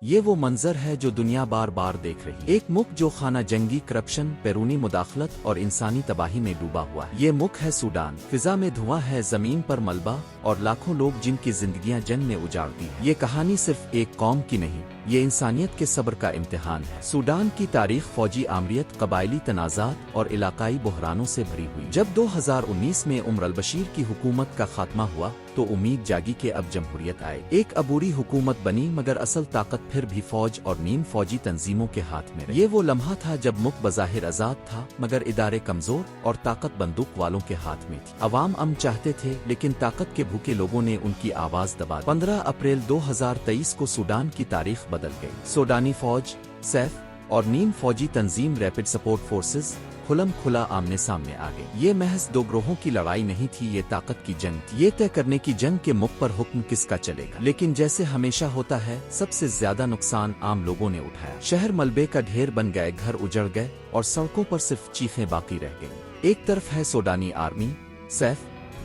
یہ وہ منظر ہے جو دنیا بار بار دیکھ رہی ہے، ایک ملک جو خانہ جنگی، کرپشن، بیرونی مداخلت اور انسانی تباہی میں ڈوبا ہوا ہے۔ یہ ملک ہے سوڈان۔ فضا میں دھواں ہے، زمین پر ملبہ اور لاکھوں لوگ جن کی زندگیاں جنگ نے اجاڑ دی ہیں۔ یہ کہانی صرف ایک قوم کی نہیں، یہ انسانیت کے صبر کا امتحان ہے۔ سوڈان کی تاریخ فوجی آمریت، قبائلی تنازعات اور علاقائی بحرانوں سے بھری ہوئی۔ جب 2019 میں عمر البشیر کی حکومت کا خاتمہ ہوا تو امید جاگی کہ اب جمہوریت آئے۔ ایک عبوری حکومت بنی، مگر اصل طاقت پھر بھی فوج اور نیم فوجی تنظیموں کے ہاتھ میں رہی۔ یہ وہ لمحہ تھا جب ملک بظاہر آزاد تھا، مگر ادارے کمزور اور طاقت بندوق والوں کے ہاتھ میں تھی۔ عوام امن چاہتے تھے، لیکن طاقت کے بھوکے لوگوں نے ان کی آواز دبا دی۔ 15 اپریل 2023 کو سوڈان کی تاریخ بدل گئی۔ سوڈانی فوج، سیف اور نیم فوجی تنظیم ریپڈ سپورٹ فورسز کھلم کھلا آمنے سامنے آ گئے۔ یہ محض دو گروہوں کی لڑائی نہیں تھی، یہ طاقت کی جنگ تھی۔ یہ طے کرنے کی جنگ کہ ملک پر حکم کس کا چلے گا۔ لیکن جیسے ہمیشہ ہوتا ہے، سب سے زیادہ نقصان عام لوگوں نے اٹھایا۔ شہر ملبے کا ڈھیر بن گئے، گھر اجڑ گئے اور سڑکوں پر صرف چیخیں باقی رہ گئیں۔ ایک طرف ہے سوڈانی آرمی، سیف،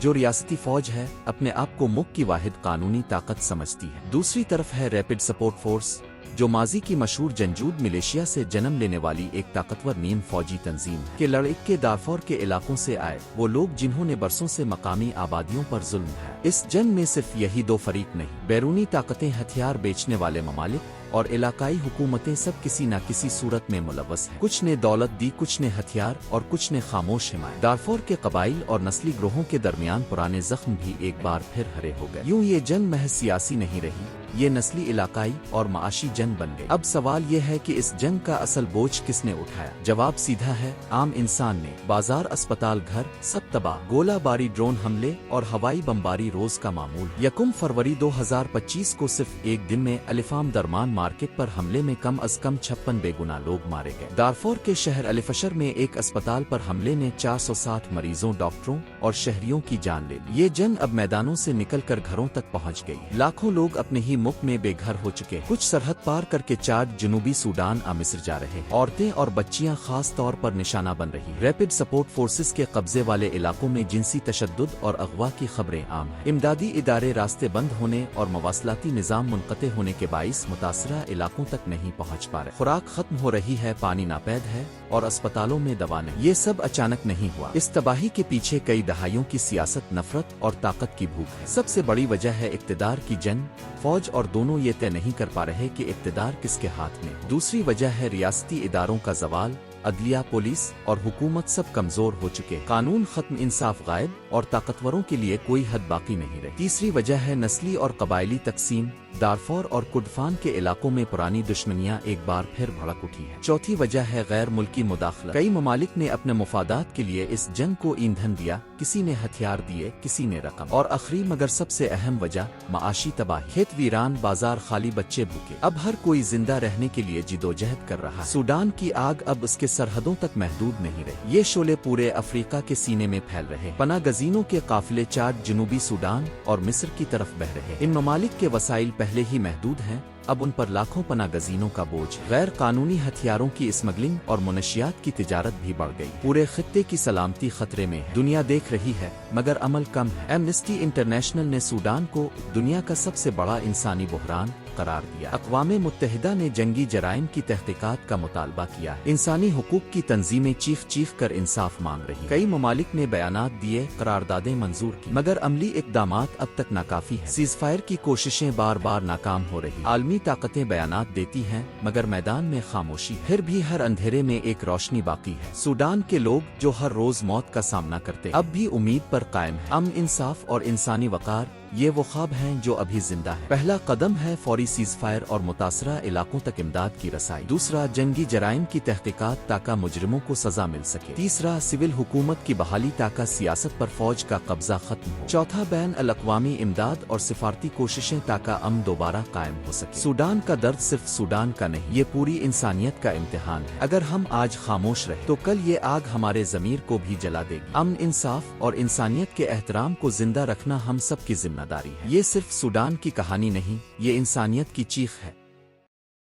جو ریاستی فوج ہے، اپنے آپ کو ملک کی واحد قانونی طاقت سمجھتی ہے۔ دوسری طرف ہے ریپڈ سپورٹ فورس، جو ماضی کی مشہور جنجود ملیشیا سے جنم لینے والی ایک طاقتور نیم فوجی تنظیم ہے کہ لڑک کے دارفور کے علاقوں سے آئے، وہ لوگ جنہوں نے برسوں سے مقامی آبادیوں پر ظلم ہے۔ اس جنگ میں صرف یہی دو فریق نہیں، بیرونی طاقتیں، ہتھیار بیچنے والے ممالک اور علاقائی حکومتیں سب کسی نہ کسی صورت میں ملوث ہیں۔ کچھ نے دولت دی، کچھ نے ہتھیار اور کچھ نے خاموش حمایت۔ دارفور کے قبائل اور نسلی گروہوں کے درمیان پرانے زخم بھی ایک بار پھر ہرے ہو گئے۔ یوں یہ جنگ محض سیاسی نہیں رہی، یہ نسلی، علاقائی اور معاشی جنگ بن گئی۔ اب سوال یہ ہے کہ اس جنگ کا اصل بوجھ کس نے اٹھایا؟ جواب سیدھا ہے، عام انسان نے۔ بازار، اسپتال، گھر، سب تباہ۔ گولہ باری، ڈرون حملے اور ہوائی بمباری روز کا معمول۔ 1 فروری 2025 کو صرف ایک دن میں الفام درمان مارکیٹ پر حملے میں کم از کم 56 بے گناہ لوگ مارے گئے۔ دارفور کے شہر الفشر میں ایک اسپتال پر حملے نے 460 مریضوں، ڈاکٹروں اور شہریوں کی جان لے لی۔ یہ جنگ اب میدانوں سے نکل کر گھروں تک پہنچ گئی۔ لاکھوں لوگ اپنے ہی ملک میں بے گھر ہو چکے، کچھ سرحد پار کر کے چاڈ، جنوبی سوڈان، مصر جا رہے۔ عورتیں اور بچیاں خاص طور پر نشانہ بن رہی۔ ریپڈ سپورٹ فورسز کے قبضے والے علاقوں میں جنسی تشدد اور اغوا کی خبریں عام ہیں۔ امدادی ادارے راستے بند ہونے اور مواصلاتی نظام منقطع ہونے کے باعث متاثرہ علاقوں تک نہیں پہنچ پا رہے۔ خوراک ختم ہو رہی ہے، پانی ناپید ہے اور اسپتالوں میں دوا نہیں۔ یہ سب اچانک نہیں ہوا، اس تباہی کے پیچھے کئی دہائیوں کی سیاست، نفرت اور طاقت کی بھوک ہے۔ سب سے بڑی وجہ ہے اقتدار کی جنگ۔ فوج اور دونوں یہ طے نہیں کر پا رہے کہ اقتدار کس کے ہاتھ میں۔ دوسری وجہ ہے ریاستی اداروں کا زوال، عدلیہ، پولیس اور حکومت سب کمزور ہو چکے، قانون ختم، انصاف غائب اور طاقتوروں کے لیے کوئی حد باقی نہیں رہی۔ تیسری وجہ ہے نسلی اور قبائلی تقسیم، دارفور اور کردفان کے علاقوں میں پرانی دشمنیاں ایک بار پھر بھڑک اٹھی ہیں۔ چوتھی وجہ ہے غیر ملکی مداخلت، کئی ممالک نے اپنے مفادات کے لیے اس جنگ کو ایندھن دیا، کسی نے ہتھیار دیے، کسی نے رقم۔ اور آخری مگر سب سے اہم وجہ، معاشی تباہی، کھیت ویران، بازار خالی، بچے بھوکے۔ اب ہر کوئی زندہ رہنے کے لیے جدوجہد کر رہا ہے۔ سوڈان کی آگ اب اس کے سرحدوں تک محدود نہیں رہی، یہ شعلے پورے افریقہ کے سینے میں پھیل رہے۔ پناہ گزینوں کے قافلے چاڈ، جنوبی سوڈان اور مصر کی طرف بہ رہے۔ ان ممالک کے وسائل پہلے ہی محدود ہیں، اب ان پر لاکھوں پناہ گزینوں کا بوجھ۔ غیر قانونی ہتھیاروں کی اسمگلنگ اور منشیات کی تجارت بھی بڑھ گئی۔ پورے خطے کی سلامتی خطرے میں ہے۔ دنیا دیکھ رہی ہے، مگر عمل کم ہے۔ ایمنسٹی انٹرنیشنل نے سوڈان کو دنیا کا سب سے بڑا انسانی بحران قرار دیا۔ اقوام متحدہ نے جنگی جرائم کی تحقیقات کا مطالبہ کیا ہے۔ انسانی حقوق کی تنظیمیں چیخ چیخ کر انصاف مانگ رہی۔ کئی ممالک نے بیانات دیے، قراردادیں منظور کی، مگر عملی اقدامات اب تک ناکافی ہیں۔ سیز فائر کی کوششیں بار بار ناکام ہو رہی۔ عالمی طاقتیں بیانات دیتی ہیں، مگر میدان میں خاموشی۔ پھر بھی ہر اندھیرے میں ایک روشنی باقی ہے۔ سوڈان کے لوگ جو ہر روز موت کا سامنا کرتے، اب بھی امید پر قائم ہیں۔ امن، انصاف اور انسانی وقار، یہ وہ خواب ہیں جو ابھی زندہ ہے۔ پہلا قدم ہے فوری سیز فائر اور متاثرہ علاقوں تک امداد کی رسائی۔ دوسرا، جنگی جرائم کی تحقیقات تاکہ مجرموں کو سزا مل سکے۔ تیسرا، سول حکومت کی بحالی تاکہ سیاست پر فوج کا قبضہ ختم ہو۔ چوتھا، بین الاقوامی امداد اور سفارتی کوششیں تاکہ امن دوبارہ قائم ہو سکے۔ سوڈان کا درد صرف سوڈان کا نہیں، یہ پوری انسانیت کا امتحان ہے۔ اگر ہم آج خاموش رہے تو کل یہ آگ ہمارے ضمیر کو بھی جلا دے گی۔ امن، انصاف اور انسانیت کے احترام کو زندہ رکھنا ہم سب کی ذمہ داری ہے۔ یہ صرف سوڈان کی کہانی نہیں، یہ انسانیت کی چیخ ہے۔